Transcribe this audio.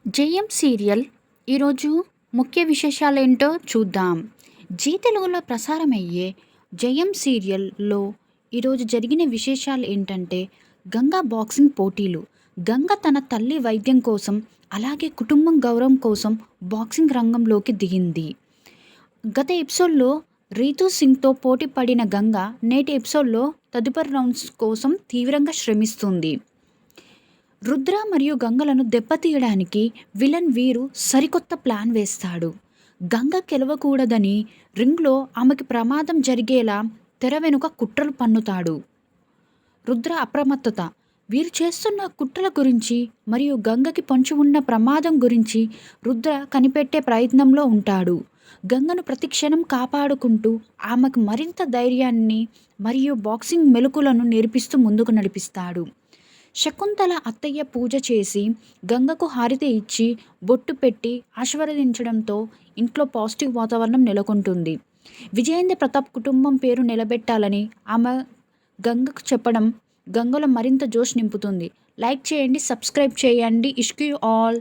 జయం సీరియల్ ఈరోజు ముఖ్య విశేషాలేంటో చూద్దాం. జీ తెలుగులో ప్రసారమయ్యే జయం సీరియల్లో ఈరోజు జరిగిన విశేషాలు ఏంటంటే, గంగ బాక్సింగ్ పోటీలు. గంగ తన తల్లి వైద్యం కోసం, అలాగే కుటుంబం గౌరవం కోసం బాక్సింగ్ రంగంలోకి దిగింది. గత ఎపిసోడ్లో రీతూ సింగ్తో పోటీ పడిన గంగ నేటి ఎపిసోడ్లో తదుపరి రౌండ్స్ కోసం తీవ్రంగా శ్రమిస్తుంది. రుద్ర మరియు గంగలను దెబ్బతీయడానికి విలన్ వీరు సరికొత్త ప్లాన్ వేస్తాడు. గంగ గెలవకూడదని రింగ్లో ఆమెకి ప్రమాదం జరిగేలా తెర వెనుక కుట్రలు పన్నుతాడు. రుద్ర అప్రమత్తత. వీరు చేస్తున్న కుట్రల గురించి మరియు గంగకి పొంచి ఉన్న ప్రమాదం గురించి రుద్ర కనిపెట్టే ప్రయత్నంలో ఉంటాడు. గంగను ప్రతిక్షణం కాపాడుకుంటూ ఆమెకు మరింత ధైర్యాన్ని మరియు బాక్సింగ్ మెలకులను నేర్పిస్తూ ముందుకు నడిపిస్తాడు. శకుంతల అత్తయ్య పూజ చేసి గంగకు హారతి ఇచ్చి బొట్టు పెట్టి ఆశీర్వదించడంతో ఇంట్లో పాజిటివ్ వాతావరణం నెలకొంటుంది. విజయేంద్ర ప్రతాప్ కుటుంబం పేరు నిలబెట్టాలని ఆమె గంగకు చెప్పడం గంగలో మరింత జోష్ నింపుతుంది. లైక్ చేయండి, సబ్స్క్రైబ్ చేయండి. ఇష్క్ యూ ఆల్.